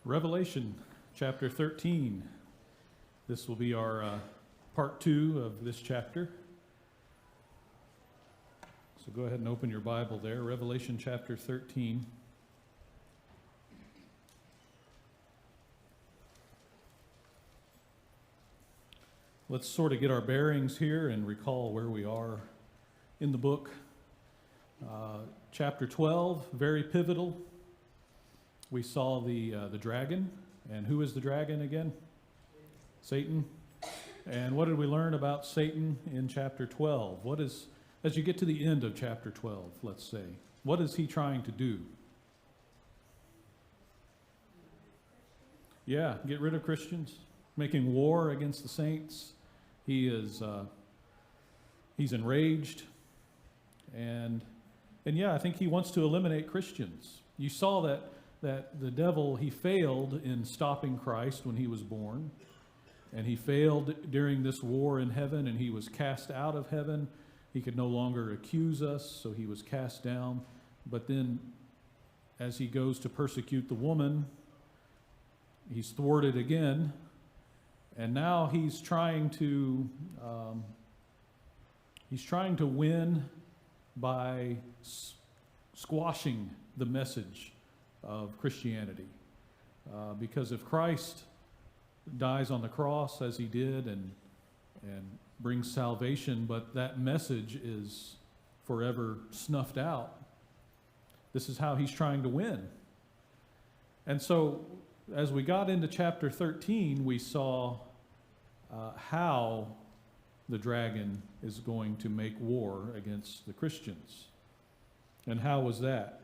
Revelation chapter 13. This will be our part 2 of this chapter. So go ahead and open your Bible there, Revelation chapter 13. Let's sort of get our bearings here and recall where we are in the book. Chapter 12, very pivotal. We saw the dragon. And who is the dragon again? Satan. And what did we learn about Satan in chapter 12? As you get to the end of chapter 12, let's say, what is he trying to do? Yeah, get rid of Christians, making war against the saints. He's enraged, and yeah, I think he wants to eliminate Christians. You saw that the devil, he failed in stopping Christ when he was born, and he failed during this war in heaven, and he was cast out of heaven. He could no longer accuse us, so he was cast down. But then, as he goes to persecute the woman, he's thwarted again, and now he's trying to win by squashing the message of Christianity. Because if Christ dies on the cross as he did and brings salvation, but that message is forever snuffed out, this is how he's trying to win. And so as we got into chapter 13, we saw how the dragon is going to make war against the Christians. And how was that?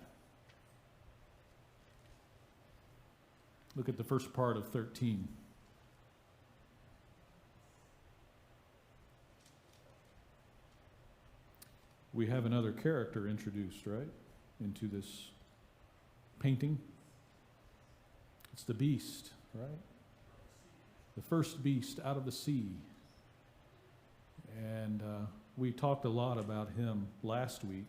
Look at the first part of 13. We have another character introduced, right, into this painting. It's the beast, right? The first beast out of the sea. And we talked a lot about him last week.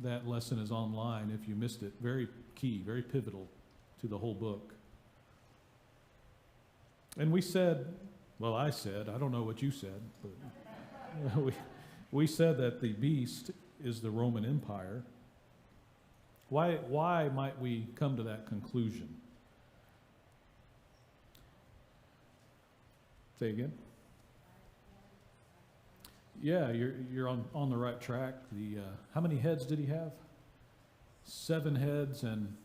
That lesson is online if you missed it. Very key, very pivotal to the whole book. And we said, well, I said, I don't know what you said, but we said that the beast is the Roman Empire. Why might we come to that conclusion? Say again? Yeah, you're on the right track. How many heads did he have? 7 heads and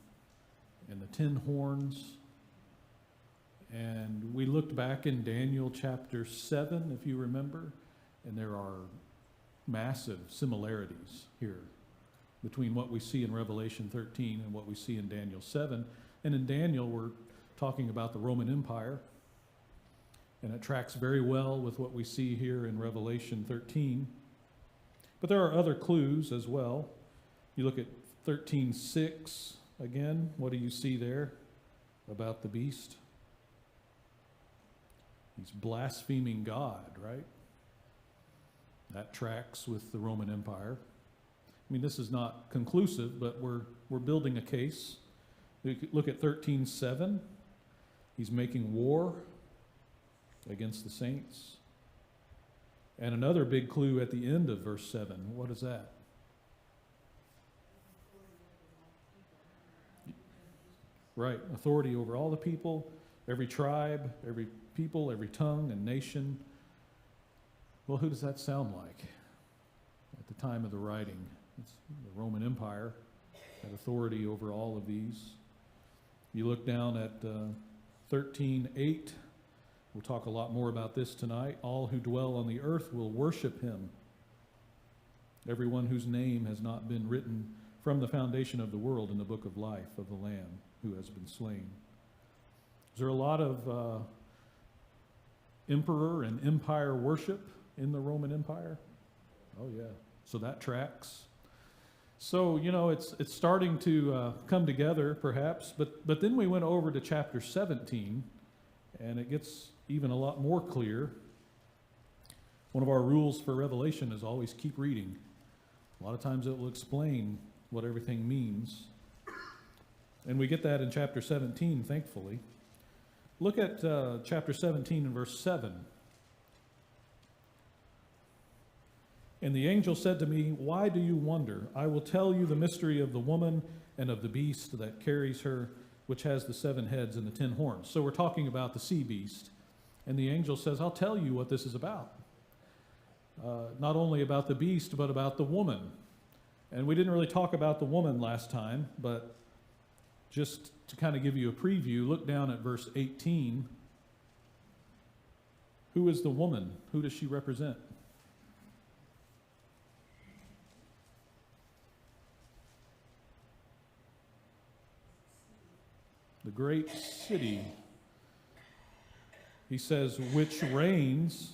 the 10 horns. And we looked back in Daniel chapter 7, if you remember, and there are massive similarities here between what we see in Revelation 13 and what we see in Daniel 7. And in Daniel, we're talking about the Roman Empire, and it tracks very well with what we see here in Revelation 13. But there are other clues as well. You look at 13:6 again. What do you see there about the beast? He's blaspheming God, right? That tracks with the Roman Empire. I mean, this is not conclusive, but we're building a case. Look at 13:7. He's making war against the saints. And another big clue at the end of verse 7. What is that? Right, authority over all the people, every tribe, every people, every tongue and nation. Well, who does that sound like at the time of the writing? It's the Roman Empire had authority over all of these. You look down at 13:8. We'll talk a lot more about this tonight. All who dwell on the earth will worship him. Everyone whose name has not been written from the foundation of the world in the book of life of the Lamb who has been slain. Is there a lot of emperor and empire worship in the Roman Empire? Oh yeah, so that tracks. So, it's starting to come together perhaps, but then we went over to chapter 17, and it gets even a lot more clear. One of our rules for Revelation is always keep reading. A lot of times it will explain what everything means. And we get that in chapter 17, thankfully. Look at chapter 17 and verse 7. And the angel said to me, "Why do you wonder? I will tell you the mystery of the woman and of the beast that carries her, which has the 7 heads and the 10 horns." So we're talking about the sea beast. And the angel says, "I'll tell you what this is about." Not only about the beast, but about the woman. And we didn't really talk about the woman last time, but just to kind of give you a preview, look down at verse 18. Who is the woman? Who does she represent? The great city. He says, which reigns,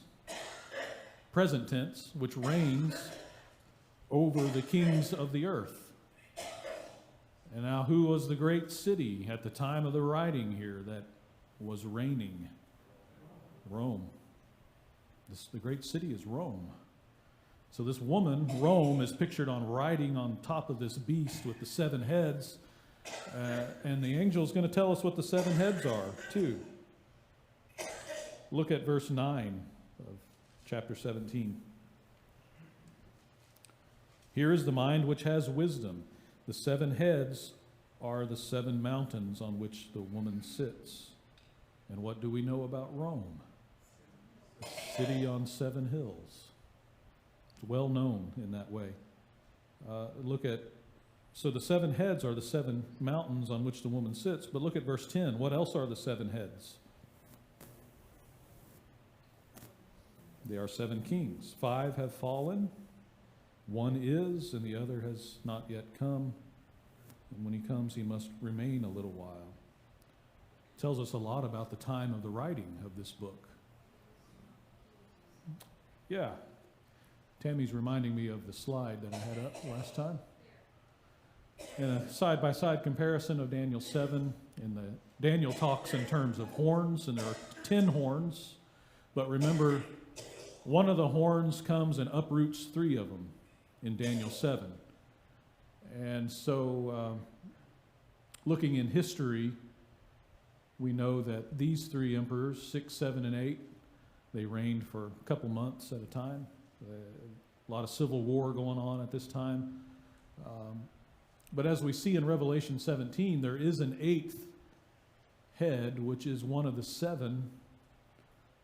present tense, which reigns over the kings of the earth. And now, who was the great city at the time of the writing here that was reigning? Rome. The great city is Rome. So this woman, Rome, is pictured on riding on top of this beast with the 7 heads. And the angel is going to tell us what the 7 heads are, too. Look at verse 9 of chapter 17. Here is the mind which has wisdom. The 7 heads are the 7 mountains on which the woman sits. And what do we know about Rome? A city on 7 hills. It's well known in that way. So the 7 heads are the 7 mountains on which the woman sits. But look at verse 10. What else are the 7 heads? They are 7 kings. 5 have fallen. 1 is, and the other has not yet come. And when he comes, he must remain a little while. It tells us a lot about the time of the writing of this book. Yeah. Tammy's reminding me of the slide that I had up last time. In a side-by-side comparison of Daniel 7, Daniel talks in terms of horns, and there are 10 horns. But remember, one of the horns comes and uproots 3 of them in Daniel 7. And so, looking in history, we know that these 3 emperors, 6, 7, and 8, they reigned for a couple months at a time. A lot of civil war going on at this time. But as we see in Revelation 17, there is an 8th head, which is one of the 7,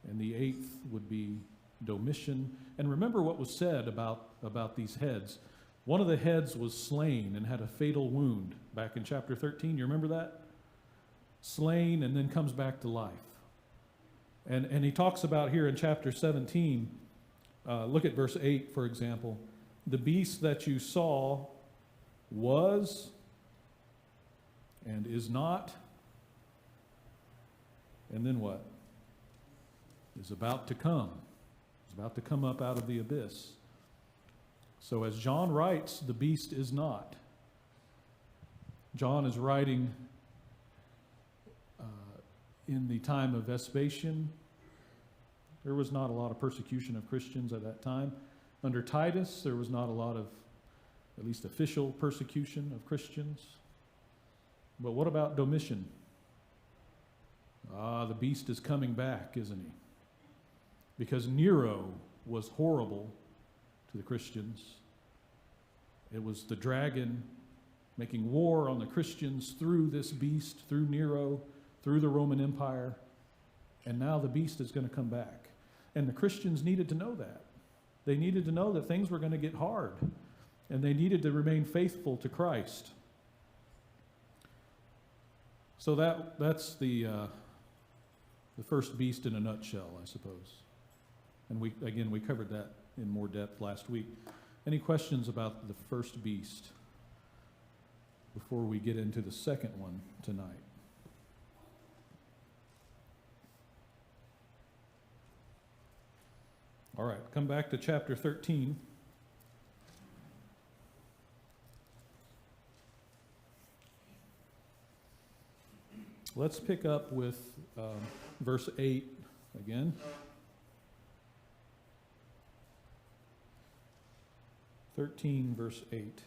and the 8th would be Domitian. And remember what was said about these heads. One of the heads was slain and had a fatal wound back in chapter 13. You remember that? Slain and then comes back to life. And he talks about here in chapter 17, look at verse 8, for example. The beast that you saw was and is not, and then what? Is about to come. Is about to come up out of the abyss. So as John writes, the beast is not. John is writing in the time of Vespasian. There was not a lot of persecution of Christians at that time. Under Titus, there was not a lot of, at least official persecution of Christians. But what about Domitian? The beast is coming back, isn't he? Because Nero was horrible to the Christians. It was the dragon making war on the Christians through this beast, through Nero, through the Roman Empire. And now the beast is going to come back. And the Christians needed to know that. They needed to know that things were going to get hard. And they needed to remain faithful to Christ. So that's the first beast in a nutshell, I suppose. And we covered that in more depth last week. Any questions about the first beast before we get into the second one tonight? All right, come back to chapter 13. Let's pick up with verse 8 again. 13, verse 8.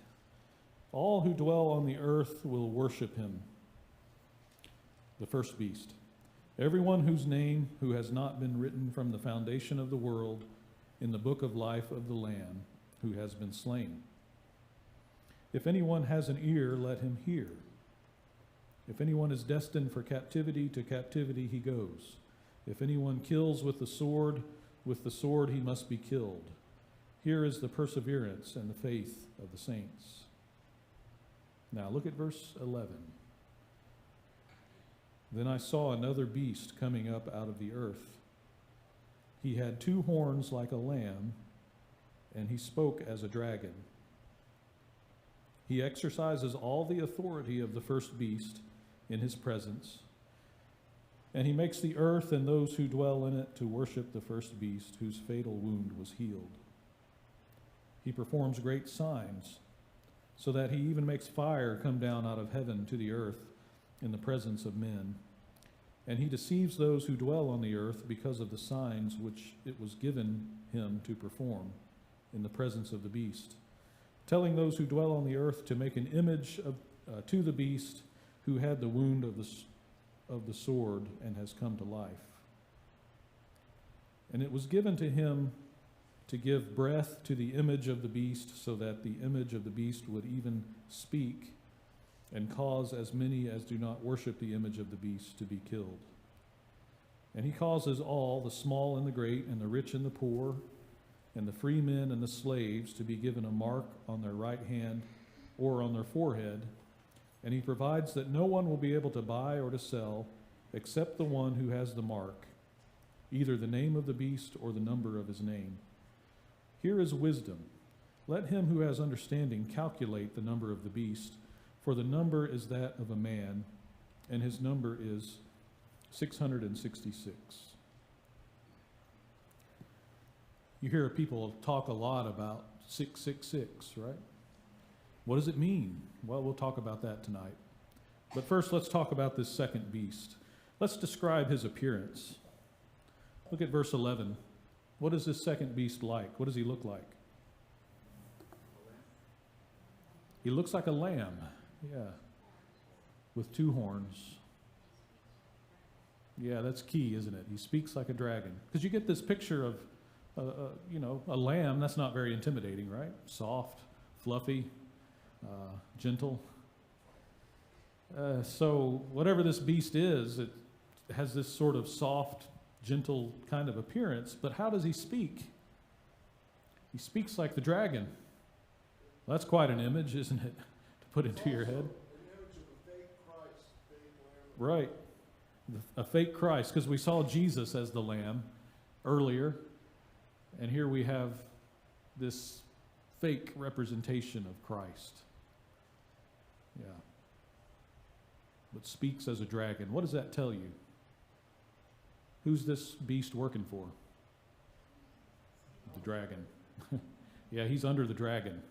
All who dwell on the earth will worship him, the first beast. Everyone whose name who has not been written from the foundation of the world in the book of life of the Lamb who has been slain. If anyone has an ear, let him hear. If anyone is destined for captivity, to captivity he goes. If anyone kills with the sword he must be killed. Here is the perseverance and the faith of the saints. Now look at verse 11. Then I saw another beast coming up out of the earth. He had 2 horns like a lamb, and he spoke as a dragon. He exercises all the authority of the first beast in his presence, and he makes the earth and those who dwell in it to worship the first beast whose fatal wound was healed. He performs great signs, so that he even makes fire come down out of heaven to the earth in the presence of men. And he deceives those who dwell on the earth because of the signs which it was given him to perform in the presence of the beast, telling those who dwell on the earth to make an image to the beast who had the wound of the sword and has come to life. And it was given to him to give breath to the image of the beast, so that the image of the beast would even speak and cause as many as do not worship the image of the beast to be killed. And he causes all, the small and the great, and the rich and the poor, and the free men and the slaves, to be given a mark on their right hand or on their forehead. And he provides that no one will be able to buy or to sell except the one who has the mark, either the name of the beast or the number of his name. Here is wisdom. Let him who has understanding calculate the number of the beast, for the number is that of a man, and his number is 666. You hear people talk a lot about 666, right? What does it mean? Well, we'll talk about that tonight. But first, let's talk about this second beast. Let's describe his appearance. Look at verse 11. What is this second beast like? What does he look like? He looks like a lamb. Yeah, with 2 horns. Yeah, that's key, isn't it? He speaks like a dragon. Because you get this picture of, a lamb. That's not very intimidating, right? Soft, fluffy, gentle. So whatever this beast is, it has this sort of soft, gentle kind of appearance. But how does he speak? He speaks like the dragon. Well, that's quite an image, isn't it? Put into your head. Right. A fake Christ, because we saw Jesus as the lamb earlier, and here we have this fake representation of Christ. Yeah. But speaks as a dragon. What does that tell you? Who's this beast working for? The dragon. Yeah, he's under the dragon.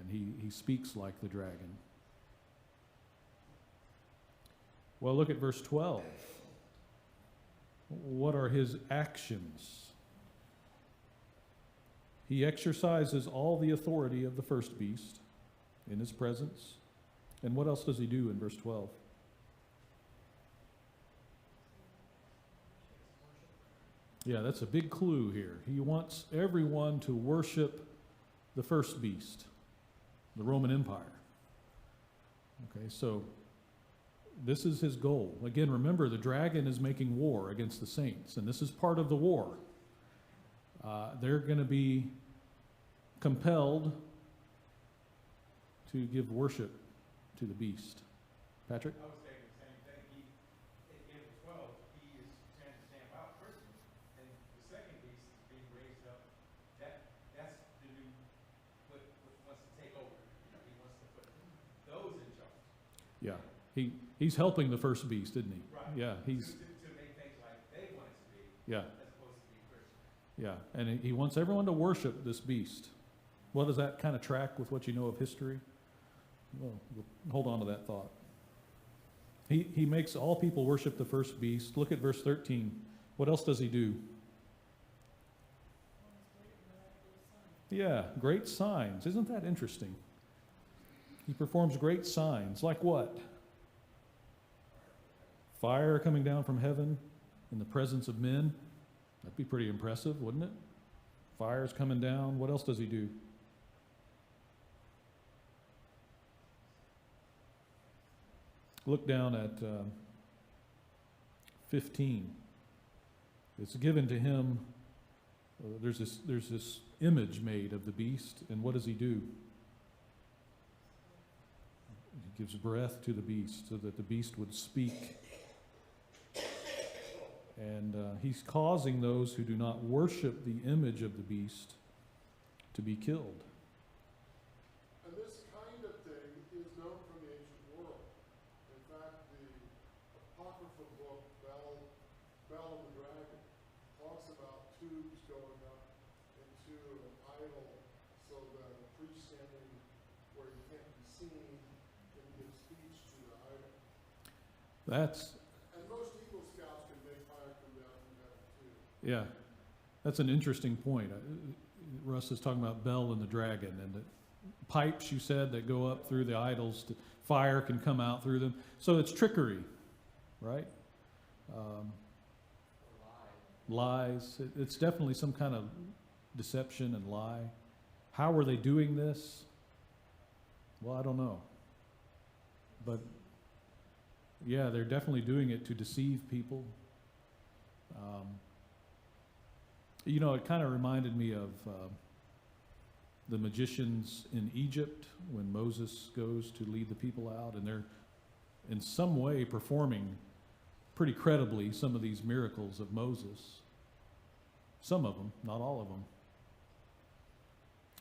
And he speaks like the dragon. Well, look at verse 12. What are his actions? He exercises all the authority of the first beast in his presence. And what else does he do in verse 12? Yeah, that's a big clue here. He wants everyone to worship the first beast, the Roman Empire. Okay, so this is his goal. Again, remember, the dragon is making war against the saints, and this is part of the war. They're going to be compelled to give worship to the beast. Patrick? I was saying the same thing. In 12, he is trying to stamp out Christmas, and the second beast is being raised up. That's the new, what wants to take over. He wants to put those in charge. Yeah, he's helping the first beast, isn't he? Right. Yeah, he's to make things like they want it to be. Yeah. As opposed to be Christian. Yeah, and he wants everyone to worship this beast. Well, does that kind of track with what you know of history? Well, we'll hold on to that thought. He makes all people worship the first beast. Look at verse 13. What else does he do? Yeah, great signs. Isn't that interesting? He performs great signs. Like what? Fire coming down from heaven in the presence of men. That'd be pretty impressive, wouldn't it? Fire's coming down. What else does he do? Look down at 15. It's given to him. There's this image made of the beast, and what does he do? He gives breath to the beast so that the beast would speak. And he's causing those who do not worship the image of the beast to be killed. And this kind of thing is known from the ancient world. In fact, the apocryphal book, Bell and the Dragon, talks about tubes going up into an idol so that a priest standing where he can't be seen can give speech to the idol. And most Eagle Scouts can make fire come down from heaven too. Yeah, that's an interesting point. Russ is talking about Bel and the dragon, and the pipes, you said, that go up through the idols. Fire can come out through them. So it's trickery, right? Lies. It's definitely some kind of deception and lie. How were they doing this? Well, I don't know. But yeah, they're definitely doing it to deceive people. You know, it kind of reminded me of the magicians in Egypt when Moses goes to lead the people out, and they're in some way performing pretty credibly some of these miracles of Moses. Some of them, not all of them.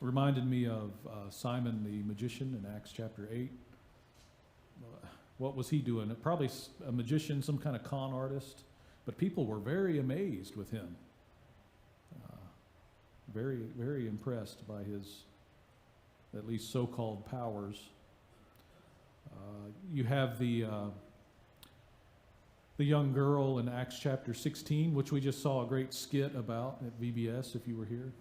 Reminded me of Simon the magician in Acts chapter 8. What was he doing? Probably a magician, some kind of con artist, but people were very amazed with him. Very, very impressed by his, at least so-called powers. You have the young girl in Acts chapter 16, which we just saw a great skit about at VBS, if you were here.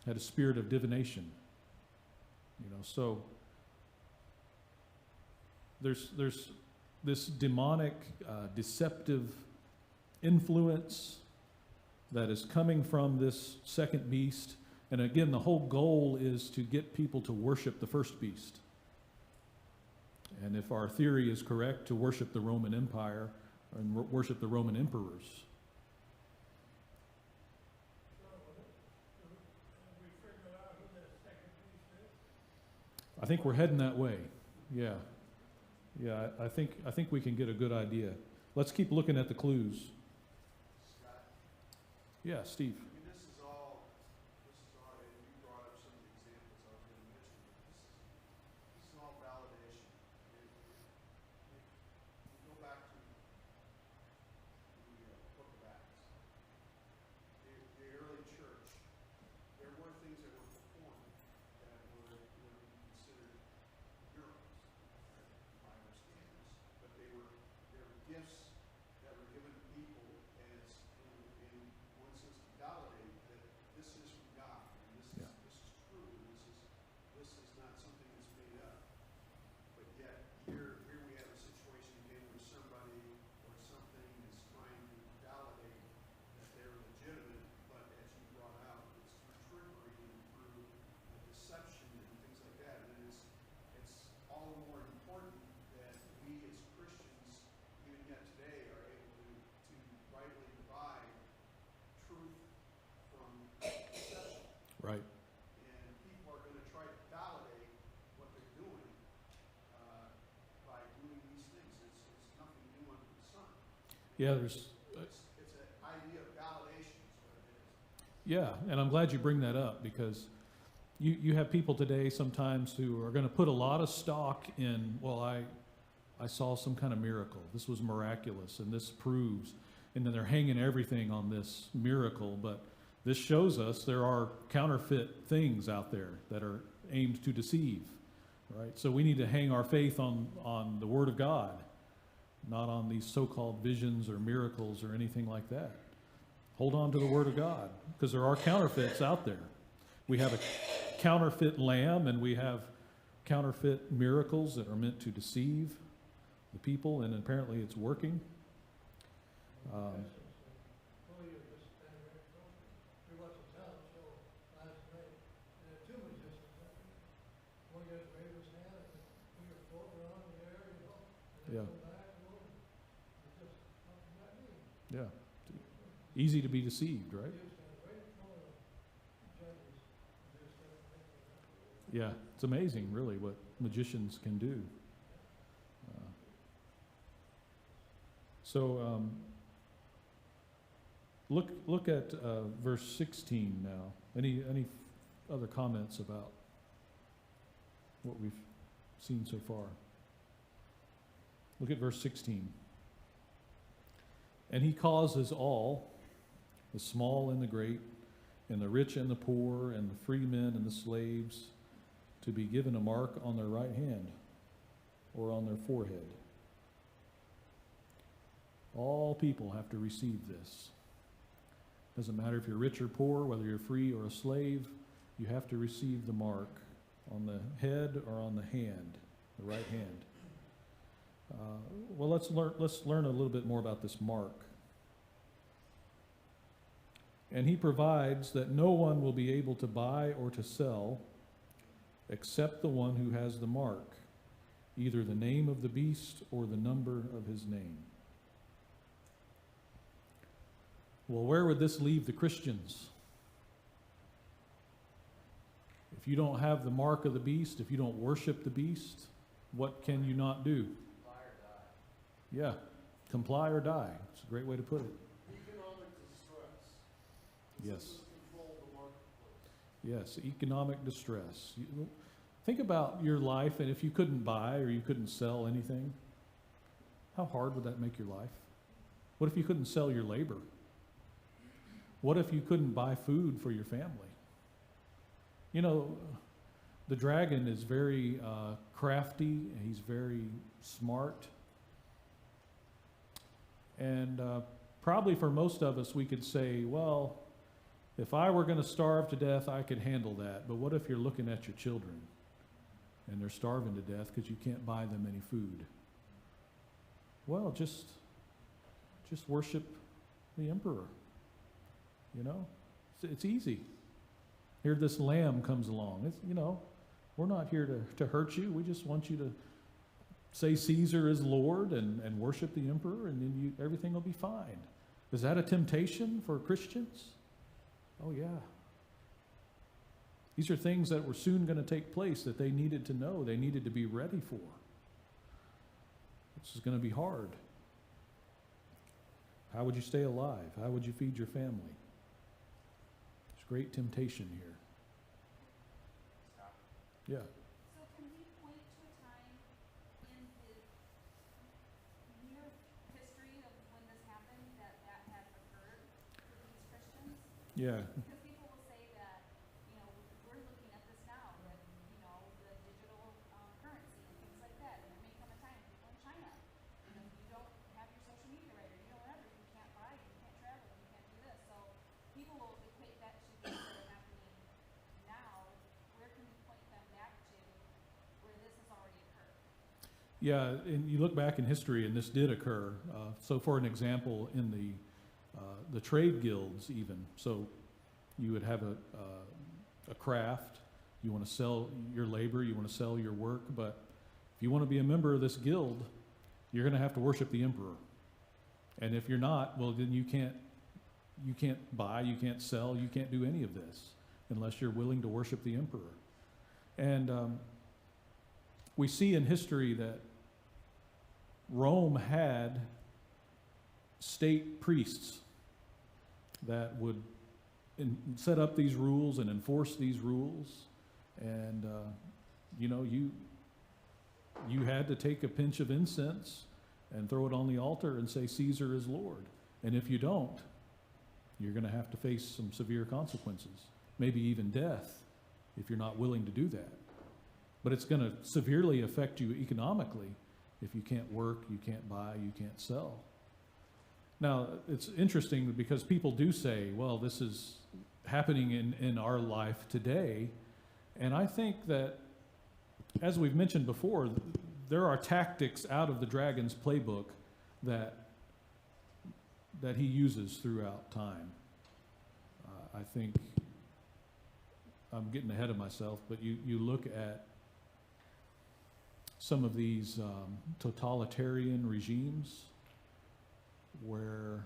Had a spirit of divination. You know, so there's this demonic, deceptive influence that is coming from this second beast. And again, the whole goal is to get people to worship the first beast. And if our theory is correct, to worship the Roman Empire and worship the Roman emperors. I think we're heading that way. Yeah. Yeah, I think we can get a good idea. Let's keep looking at the clues. Yeah, Steve. I mean, this is all, and you brought up some of the examples I was going to mention, but this is all validation. You go back to the book of Acts. The early church, there were things that were performed that were considered miracles, by our standards, but they were gifts that were given to people as in one sense to validate that this is from God, and this is true, and this is not something that's made up. But yet here we have a situation again where somebody or something is trying to validate that they're legitimate, but as you brought out, it's through trickery and through deception and things like that. And it's all the more important that we as Christians, even yet today, are able to rightly divide truth from deception. Right. And people are going to try to validate what they're doing by doing these things. It's nothing new under the sun. Yeah, there's... It's an idea of validation is what it is. Yeah, and I'm glad you bring that up, because you have people today sometimes who are going to put a lot of stock in, well, I saw some kind of miracle. This was miraculous, and this proves. And then they're hanging everything on this miracle. But this shows us there are counterfeit things out there that are aimed to deceive, right? So we need to hang our faith on the Word of God, not on these so-called visions or miracles or anything like that. Hold on to the Word of God, because there are counterfeits out there. We have a counterfeit lamb, and we have counterfeit miracles that are meant to deceive. the people, and apparently it's working. We watched a talent show last night, and there were two magicians. One guy waved his hand, and we were floating around in the air, you know, and Yeah. then come back, you know, and just, what does that mean? Yeah. Easy to be deceived, right? He was kind of right in front of the judges, and they started thinking that. Yeah, it's amazing, really, what magicians can do. So look at verse 16 now. Any other comments about what we've seen so far? Look at verse 16. And he causes all, the small and the great, and the rich and the poor, and the free men and the slaves, to be given a mark on their right hand or on their forehead. All people have to receive this. Doesn't matter if you're rich or poor, whether you're free or a slave, you have to receive the mark on the head or on the hand, the right hand. Well, let's learn a little bit more about this mark. And he provides that no one will be able to buy or to sell except the one who has the mark, either the name of the beast or the number of his name. Well, where would this leave the Christians? If you don't have the mark of the beast, if you don't worship the beast, what can you not do? Comply or die. Yeah, comply or die. It's a great way to put it. Economic distress. Yes. This is control of the marketplace. Yes, economic distress. Think about your life, and if you couldn't buy or you couldn't sell anything, how hard would that make your life? What if you couldn't sell your labor? What if you couldn't buy food for your family? You know, the dragon is very crafty, he's very smart. And probably for most of us, we could say, well, if I were going to starve to death, I could handle that. But what if you're looking at your children and they're starving to death because you can't buy them any food? Well, just worship the emperor. You know, it's easy. Here this lamb comes along. It's, you know, we're not here to hurt you. We just want you to say Caesar is Lord and worship the emperor, and then everything will be fine. Is that a temptation for Christians? Oh, yeah. These are things that were soon going to take place that they needed to know, they needed to be ready for. This is going to be hard. How would you stay alive? How would you feed your family? There's great temptation here. Stop. Yeah. So can we point to a time in the near history of when this happened that had occurred for these Christians? Yeah. Because people will say that, you know, we're looking at this now, that, you know, the digital currency and things like that, and there may come a time, people in China, you know, you don't have your social media right, or you don't have it, you can't buy, you can't travel, you can't do this. So people will equate that to things that are happening now. Where can we point them back to where this has already occurred? Yeah, and you look back in history, and this did occur. So, for an example, in the trade guilds, even so, you would have a craft. You want to sell your labor. You want to sell your work. But if you want to be a member of this guild, you're going to have to worship the emperor. And if you're not, well, then you can't buy, you can't sell, you can't do any of this unless you're willing to worship the emperor. And we see in history that Rome had state priests that would set up these rules and enforce these rules. And, you know, you had to take a pinch of incense and throw it on the altar and say, Caesar is Lord. And if you don't, you're going to have to face some severe consequences, maybe even death, if you're not willing to do that. But it's going to severely affect you economically if you can't work, you can't buy, you can't sell. Now, it's interesting because people do say, well, this is happening in our life today. And I think that, as we've mentioned before, there are tactics out of the dragon's playbook that he uses throughout time. I think I'm getting ahead of myself, but you look at some of these totalitarian regimes where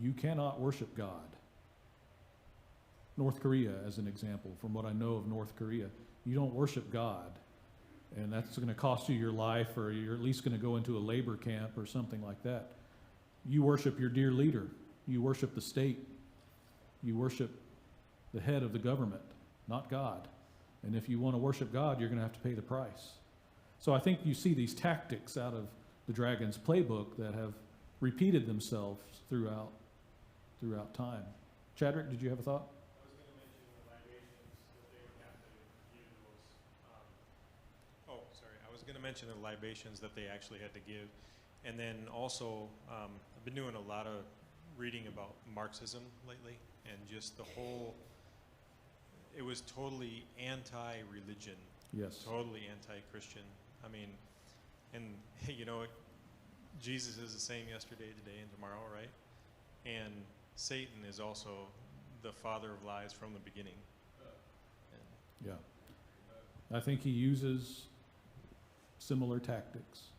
you cannot worship God. North Korea, as an example, from what I know of North Korea, you don't worship God, and that's going to cost you your life, or you're at least going to go into a labor camp or something like that. You worship your dear leader. You worship the state. You worship the head of the government, not God. And if you want to worship God, you're going to have to pay the price. So I think you see these tactics out of the dragon's playbook that have repeated themselves throughout time. Chadrick, did you have a thought? I was going to mention the libations that they actually had to give. And then also, I've been doing a lot of reading about Marxism lately, and just the whole, it was totally anti-religion. Yes. Totally anti-Christian. I mean, and you know, Jesus is the same yesterday, today, and tomorrow, right? And Satan is also the father of lies from the beginning. And Yeah. I think he uses similar tactics.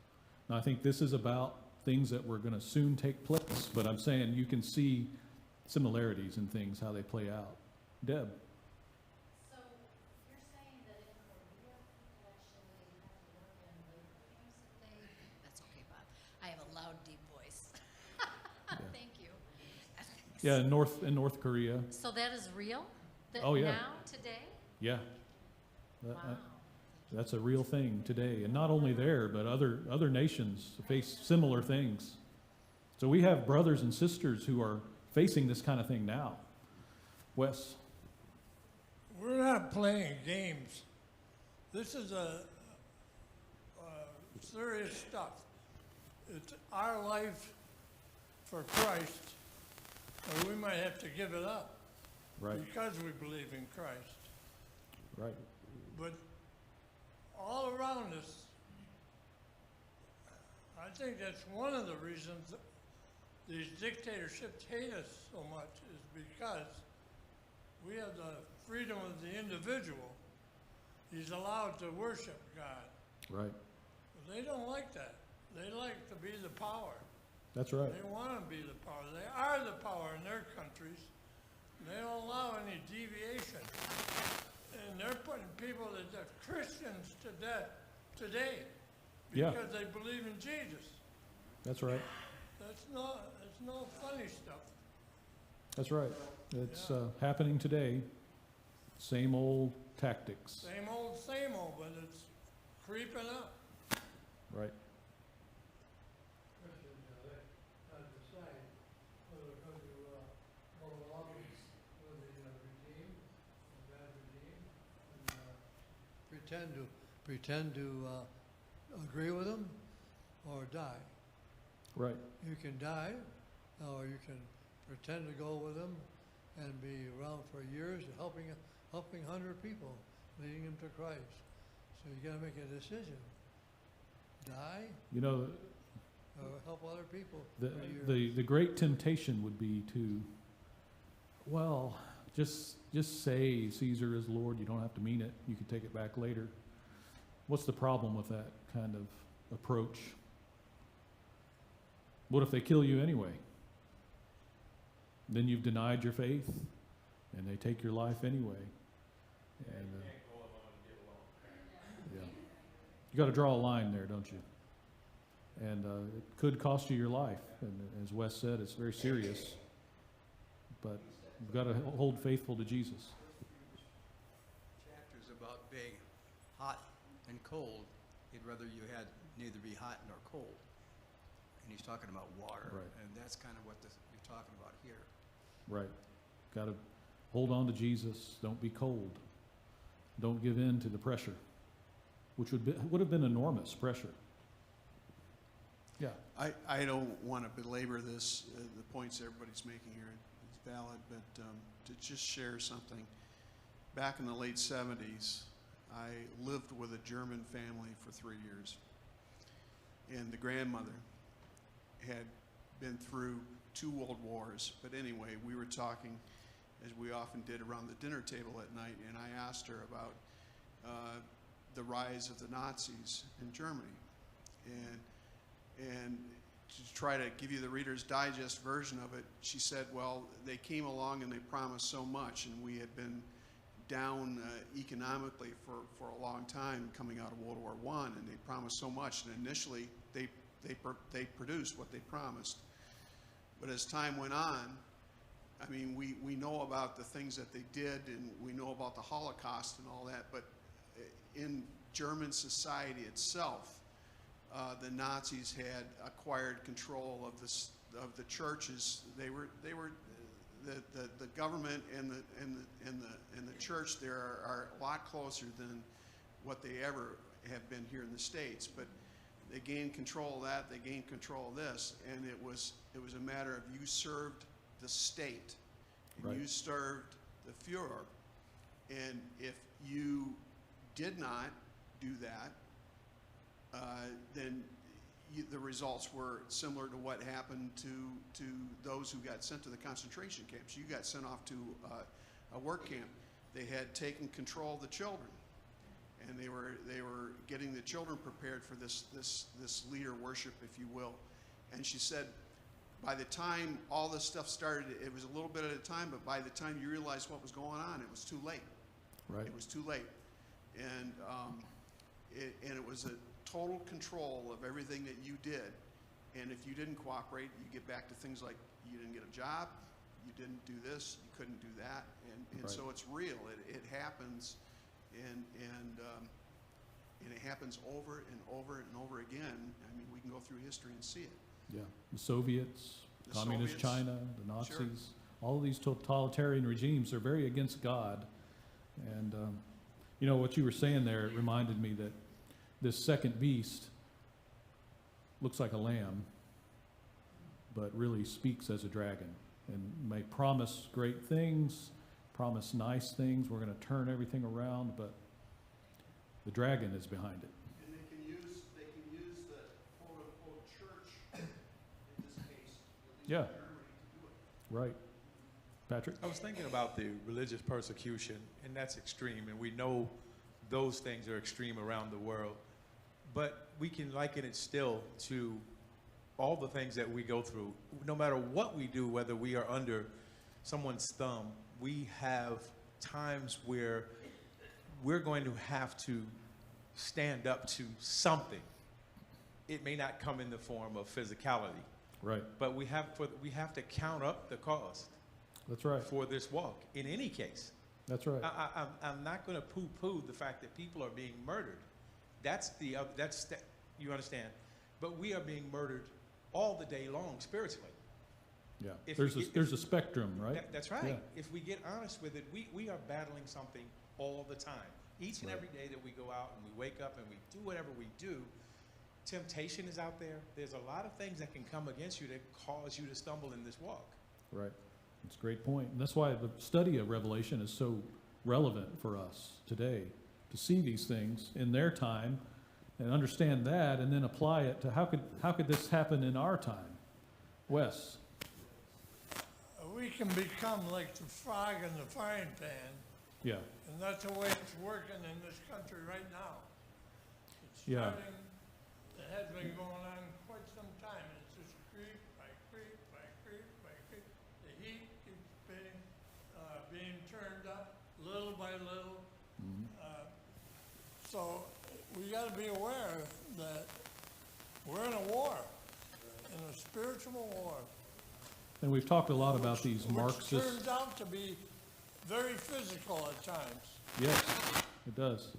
Now, I think this is about things that were going to soon take place, but I'm saying you can see similarities in things, how they play out. Deb? So you're saying that in Korea, people actually have to work in labor camps if they, that's okay, Bob. I have a loud, deep voice. Thank you. Yeah, in North Korea. So that is real? Oh, yeah. Now, today? Yeah. Wow. That's a real thing today. And not only there, but other nations face similar things. So we have brothers and sisters who are facing this kind of thing now. Wes? We're not playing games. This is serious stuff. It's our life for Christ, and we might have to give it up Right, because we believe in Christ. right. But all around us, I think that's one of the reasons that these dictatorships hate us so much, is because we have the freedom of the individual. He's allowed to worship God. Right. But they don't like that. They like to be the power. That's right. They want to be the power. They are the power in their countries. They don't allow any deviation. And they're putting people that are Christians to death today Yeah. because they believe in Jesus. That's right. It's no funny stuff. That's right. It's happening today. Same old tactics. Same old, but it's creeping up. Right. Christians, decide whether they're going to go along with the regime, the bad regime, and pretend to agree with them, or die. Right. You can die, or you can pretend to go with them and be around for years, helping 100 people, leading them to Christ. So you got to make a decision: die You know, or help other people for years. the great temptation would be to, well, just say Caesar is Lord. You don't have to mean it. You can take it back later. What's the problem with that kind of approach? What if they kill you anyway? Then you've denied your faith, and they take your life anyway. And yeah, you got to draw a line there, don't you? And it could cost you your life. And as Wes said, it's very serious. But you've got to hold faithful to Jesus. Chapters about being hot and cold. He'd rather you had neither be hot nor cold. And he's talking about water. Right. And that's kind of what you're talking about here. Right. Got to hold on to Jesus. Don't be cold. Don't give in to the pressure, which would have been enormous pressure. Yeah. I don't want to belabor this, the points everybody's making here is valid, but to just share something. Back in the late 70s, I lived with a German family for 3 years. and the grandmother had been through 2 world wars. But anyway, we were talking, as we often did, around the dinner table at night, and I asked her about the rise of the Nazis in Germany. And to try to give you the Reader's Digest version of it, she said, well, they came along and they promised so much, and we had been down economically for a long time coming out of World War I, and they promised so much, and initially they produced what they promised. But as time went on, I mean, we know about the things that they did, and we know about the Holocaust and all that, but in German society itself, the Nazis had acquired control of the churches. They were the government and the church there are a lot closer than what they ever have been here in the States. But they gained control of that. They gained control of this, and it was a matter of you served the state, and Right. you served the Fuhrer, and if you did not do that, then the results were similar to what happened to those who got sent to the concentration camps. You got sent off to a work camp. They had taken control of the children, and they were getting the children prepared for this leader worship, if you will. And she said, by the time all this stuff started, it was a little bit at a time, but by the time you realized what was going on, it was too late. Right. It was too late, and it was a total control of everything that you did. And if you didn't cooperate, you get back to things like you didn't get a job, you didn't do this, you couldn't do that, and Right. so it's real. It happens, and it happens over and over and over again. I mean, we can go through history and see it. Yeah, the Soviets, The Communist Soviets, China, the Nazis, sure. all of these totalitarian regimes are very against God. And, you know, what you were saying there, it reminded me that this second beast looks like a lamb, but really speaks as a dragon and may promise great things, promise nice things. We're going to turn everything around, but the dragon is behind it. And they can use the quote unquote church in this case, at least Yeah. in Germany, to do it. Right. Patrick? I was thinking about the religious persecution, and that's extreme, and we know those things are extreme around the world. But we can liken it still to all the things that we go through. No matter what we do, whether we are under someone's thumb, we have times where we're going to have to stand up to something. It may not come in the form of physicality, Right. but we have to count up the cost That's right. for this walk. In any case, That's right. I'm not going to poo-poo the fact that people are being murdered. You understand? But we are being murdered all the day long spiritually. Yeah. if There's we a, get- there's a spectrum, right? That's right. Yeah. If we get honest with it, we are battling something all the time. Each and Right. every day that we go out and we wake up and we do whatever we do, temptation is out there. There's a lot of things that can come against you that cause you to stumble in this walk. Right. That's a great point. And that's why the study of Revelation is so relevant for us today, to see these things in their time and understand that, and then apply it to how could this happen in our time? Wes? We can become like the frog in the frying pan, Yeah. and that's the way it's working in this country right now. It's Yeah. starting, it has been going on quite some time. It's just creep by creep by creep by creep. The heat keeps being turned up little by little. Mhm. So we got to be aware that we're in a war, in a spiritual war. And we've talked a lot about these Which Marxist. turns out to be very physical at times. Yes, it does.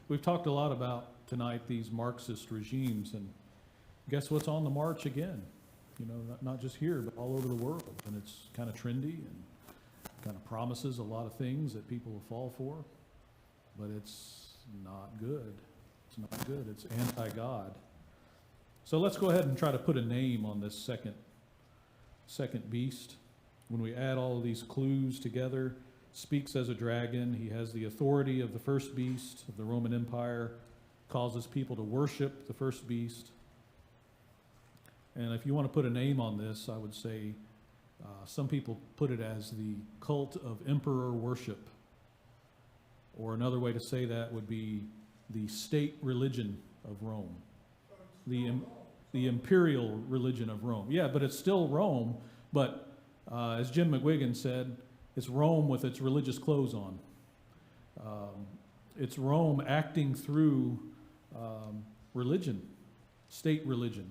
We've talked a lot about tonight these Marxist regimes, and guess what's on the march again? You know, not just here, but all over the world. And it's kind of trendy and kind of promises a lot of things that people will fall for, but it's not good. It's not good. It's anti-God. So let's go ahead and try to put a name on this second beast. When we add all of these clues together, speaks as a dragon, he has the authority of the first beast of the Roman Empire, causes people to worship the first beast, And if you want to put a name on this, I would say some people put it as the cult of emperor worship. Or another way to say that would be the state religion of Rome. The imperial religion of Rome. Yeah, but it's still Rome, but as Jim McGuigan said, it's Rome with its religious clothes on. It's Rome acting through religion, state religion,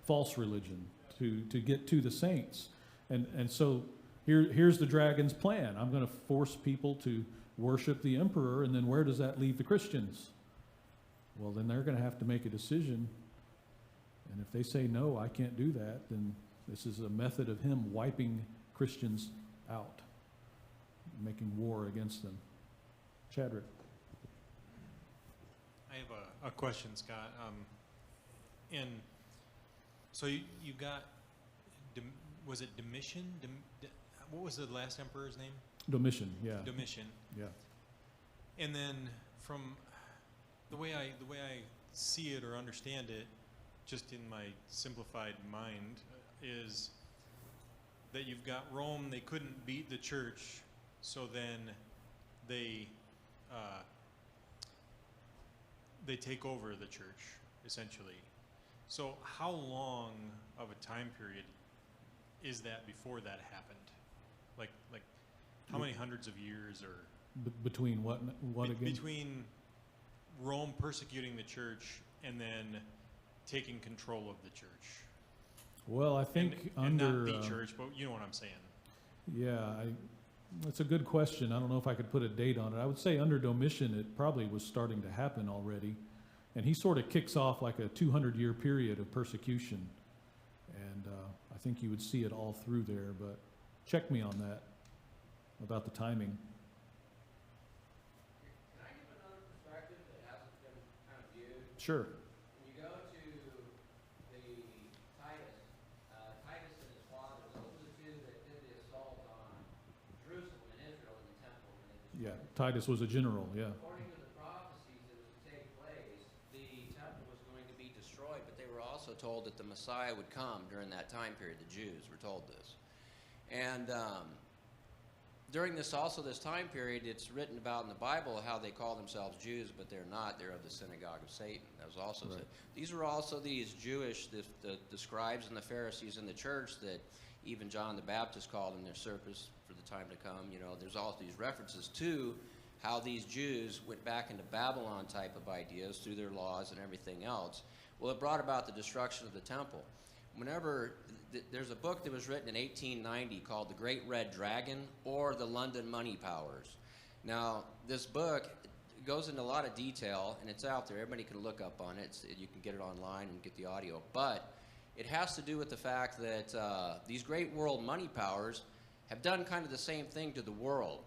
false religion, to get to the saints. And so here's the dragon's plan. I'm going to force people to worship the emperor, and then where does that leave the Christians? Well, then they're going to have to make a decision. And if they say, no, I can't do that, then this is a method of him wiping Christians out, making war against them. Chadrick. I have a question, Scott. And so you got, was it Domitian? What was the last emperor's name? Domitian, yeah. Domitian. Yeah. And then from the way I see it or understand it, just in my simplified mind, is that you've got Rome, they couldn't beat the church, so then they take over the church, essentially. So how long of a time period is that before that happened? Like how many hundreds of years, or Between what again? between Rome persecuting the church and then taking control of the church? Well, I think and under not the church, but you know what I'm saying. yeah, that's a good question. I don't know if I could put a date on it. I would say under Domitian, it probably was starting to happen already, and he sort of kicks off like a 200-year period of persecution, and I think you would see it all through there. But check me on that about the timing. Can I give another perspective that hasn't been kind of viewed? Sure. When you go to the Titus and his father, those are the two that did the assault on Jerusalem and Israel in the temple. When they destroyed Yeah, Titus was a general. Yeah. According to the prophecies that was to take place, the temple was going to be destroyed, but they were also told that the Messiah would come during that time period. The Jews were told this. And during this time period, it's written about in the Bible how they call themselves Jews, but they're not. They're of the synagogue of Satan. That was also Right. said. These were also these Jewish, the scribes and the Pharisees in the church that even John the Baptist called in their service for the time to come. You know, there's also these references to how these Jews went back into Babylon type of ideas through their laws and everything else. Well, it brought about the destruction of the temple. Whenever there's a book that was written in 1890 called The Great Red Dragon, or The London Money Powers. Now, this book goes into a lot of detail, and it's out there. Everybody can look up on it. You can get it online and get the audio. But it has to do with the fact that these great world money powers have done kind of the same thing to the world.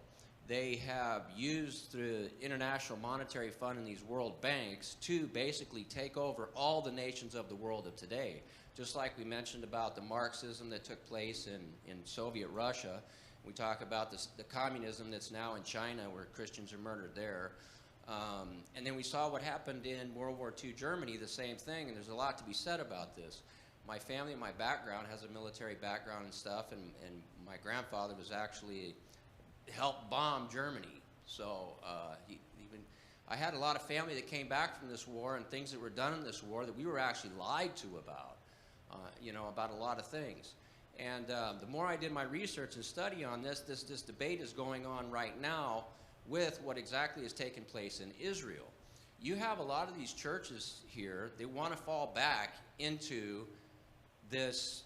They have used the International Monetary Fund and these world banks to basically take over all the nations of the world of today. Just like we mentioned about the Marxism that took place in Soviet Russia. We talk about the communism that's now in China, where Christians are murdered there. And then we saw what happened in World War II Germany, the same thing, and there's a lot to be said about this. My family, my background, has a military background and stuff, and my grandfather was actually helped bomb Germany. So I had a lot of family that came back from this war and things that were done in this war that we were actually lied to about. About a lot of things. And the more I did my research and study on this debate is going on right now with what exactly is taking place in Israel. You have a lot of these churches here, they want to fall back into this,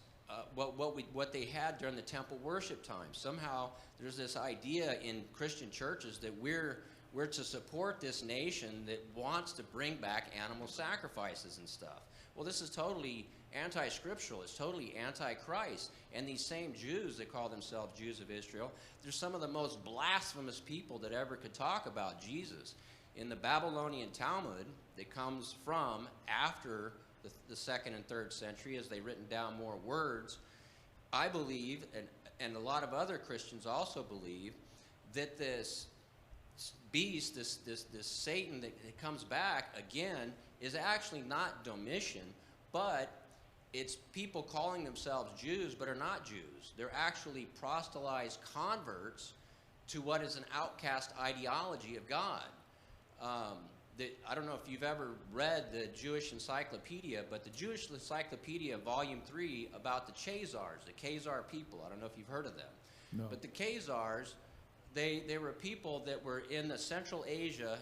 what they had during the temple worship time. Somehow there's this idea in Christian churches that we're to support this nation that wants to bring back animal sacrifices and stuff. Well, this is totally anti-scriptural. It's totally anti-Christ. And these same Jews that call themselves Jews of Israel, they're some of the most blasphemous people that ever could talk about Jesus. In the Babylonian Talmud that comes from after the 2nd and 3rd century, as they've written down more words, I believe, and a lot of other Christians also believe, that this beast, this Satan that comes back again, is actually not Domitian, but it's people calling themselves Jews but are not Jews. They're actually proselytized converts to what is an outcast ideology of God. I don't know if you've ever read the Jewish Encyclopedia, but the Jewish Encyclopedia, Volume 3, about the Khazars, the Khazar people. I don't know if you've heard of them. No. But the Khazars, they were people that were in the Central Asia,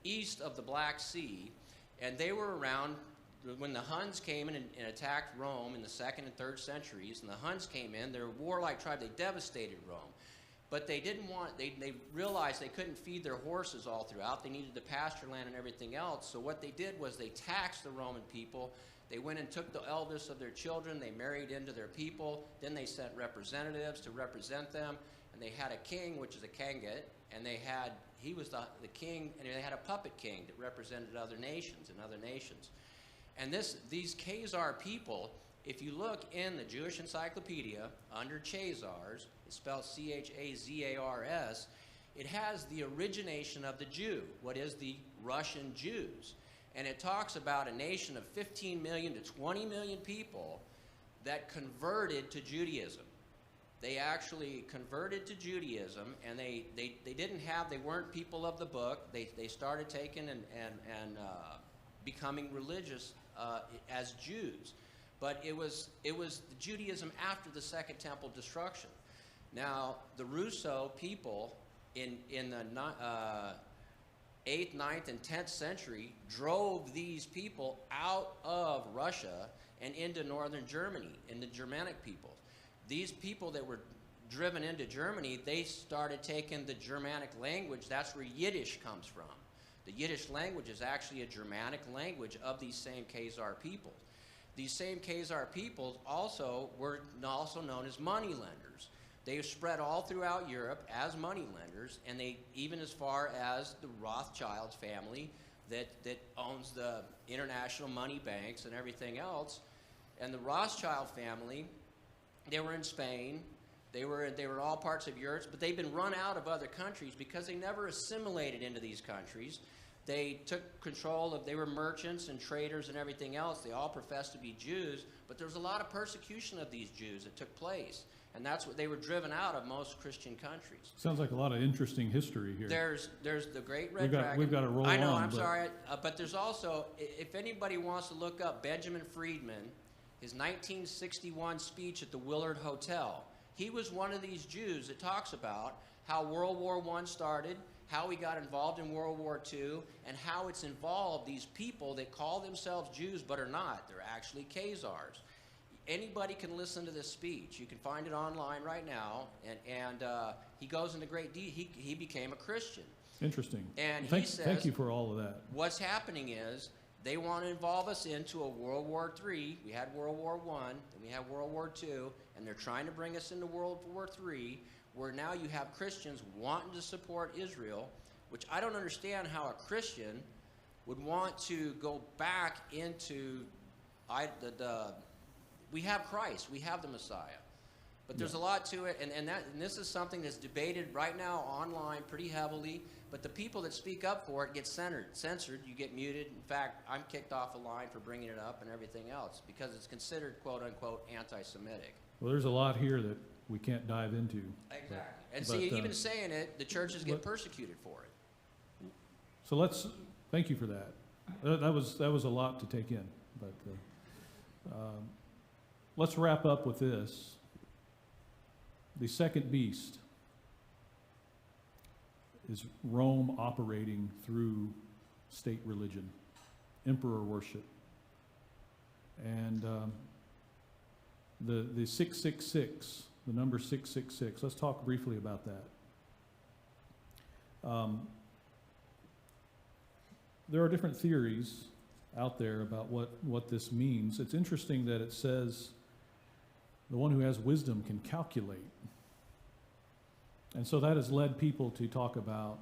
east of the Black Sea, and they were around when the Huns came in and attacked Rome in the 2nd and 3rd centuries, and the Huns came in. They're a warlike tribe. They devastated Rome. But they didn't want, they realized they couldn't feed their horses all throughout. They needed the pasture land and everything else. So what they did was they taxed the Roman people. They went and took the eldest of their children. They married into their people. Then they sent representatives to represent them. And they had a king, which is a kangit. And he was the king, and they had a puppet king that represented other nations and other nations. And these Khazar people, if you look in the Jewish Encyclopedia under Chazars, it's spelled C-H-A-Z-A-R-S, it has the origination of the Jew, what is the Russian Jews. And it talks about a nation of 15 million to 20 million people that converted to Judaism. They actually converted to Judaism, and they weren't people of the book. They started taking and becoming religious as Jews. But it was Judaism after the Second Temple destruction. Now, the Russo people in the 8th, 9th, and 10th century drove these people out of Russia and into northern Germany, and the Germanic peoples. These people that were driven into Germany, they started taking the Germanic language. That's where Yiddish comes from. The Yiddish language is actually a Germanic language of these same Khazar peoples. These same Khazar peoples were also known as moneylenders. They spread all throughout Europe as moneylenders, and they even as far as the Rothschild family that owns the international money banks and everything else. And the Rothschild family, they were in Spain. They were in all parts of Europe, but they've been run out of other countries because they never assimilated into these countries. They took control of, they were merchants and traders and everything else. They all professed to be Jews, but there was a lot of persecution of these Jews that took place. And that's what they were driven out of most Christian countries. Sounds like a lot of interesting history here. There's the Great Red Dragon. We've got to roll on. I know, I'm sorry. But there's also, if anybody wants to look up Benjamin Friedman, his 1961 speech at the Willard Hotel, he was one of these Jews that talks about how World War I started, how he got involved in World War II, and how it's involved these people that call themselves Jews but are not. They're actually Khazars. Anybody can listen to this speech. You can find it online right now, and he goes into great detail. He became a Christian. Interesting. And he says, thank you for all of that. What's happening is they want to involve us into a World War III. We had World War I, then we had World War II, and they're trying to bring us into World War III, where now you have Christians wanting to support Israel, which I don't understand how a Christian would want to go back into we have Christ, we have the Messiah. But there's a lot to it, and this is something that's debated right now online pretty heavily, but the people that speak up for it get censored, you get muted. In fact, I'm kicked off the line for bringing it up and everything else because it's considered, quote-unquote, anti-Semitic. Well, there's a lot here that we can't dive into. Exactly. And see, even saying it, the churches get persecuted for it. So thank you for that. That was a lot to take in, but let's wrap up with this. The second beast is Rome operating through state religion, emperor worship. And the 666, the number 666, let's talk briefly about that. There are different theories out there about what this means. It's interesting that it says the one who has wisdom can calculate. And so that has led people to talk about,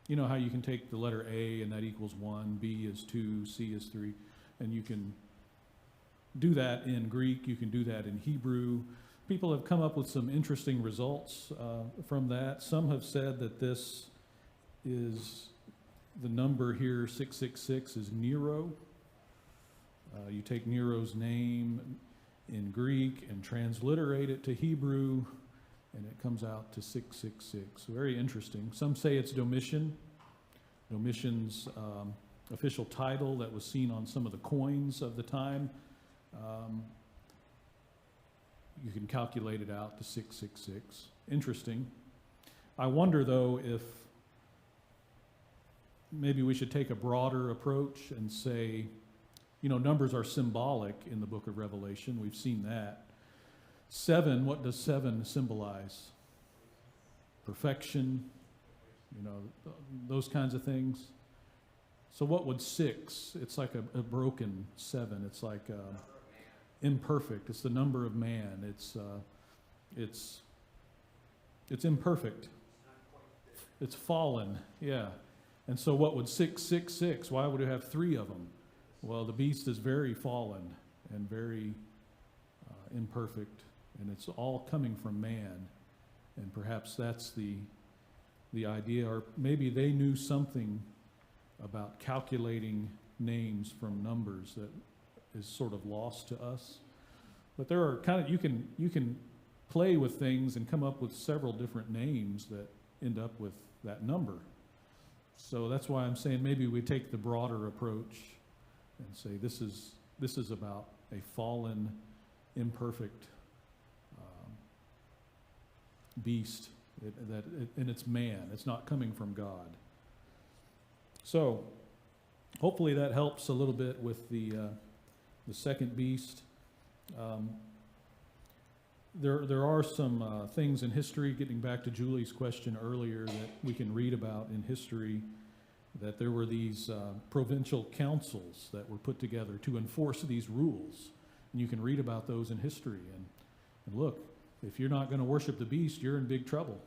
you know, how you can take the letter A and that equals 1, B is 2, C is 3, and you can do that in Greek, you can do that in Hebrew. People have come up with some interesting results from that. Some have said that this is, the number here, 666, is Nero. You take Nero's name in Greek and transliterate it to Hebrew, and it comes out to 666. Very interesting. Some say it's Domitian. Domitian's official title that was seen on some of the coins of the time. You can calculate it out to 666. Interesting. I wonder, though, if maybe we should take a broader approach and say, you know, numbers are symbolic in the book of Revelation. We've seen that. 7, what does 7 symbolize? Perfection, you know, those kinds of things. So what would 6? It's like a broken 7. It's like imperfect. It's the number of man. It's imperfect. It's fallen, yeah. And so what would 666? Why would it have 3 of them? Well, the beast is very fallen and very imperfect, and it's all coming from man. And perhaps that's the idea, or maybe they knew something about calculating names from numbers that is sort of lost to us. But there are kind of, you can play with things and come up with several different names that end up with that number. So that's why I'm saying maybe we take the broader approach and say this is about a fallen, imperfect beast, and it's man. It's not coming from God. So hopefully that helps a little bit with the second beast. There are some things in history, getting back to Julie's question earlier, that we can read about in history, that there were these provincial councils that were put together to enforce these rules. And you can read about those in history. And look, if you're not going to worship the beast, you're in big trouble.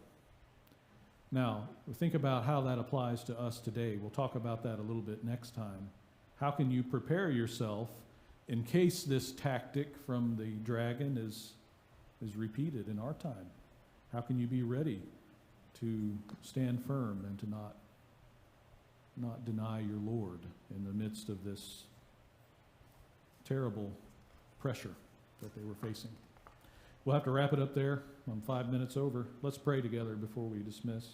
Now, think about how that applies to us today. We'll talk about that a little bit next time. How can you prepare yourself in case this tactic from the dragon is repeated in our time? How can you be ready to stand firm and to not deny your Lord in the midst of this terrible pressure that they were facing? We'll have to wrap it up there. I'm 5 minutes over. Let's pray together before we dismiss.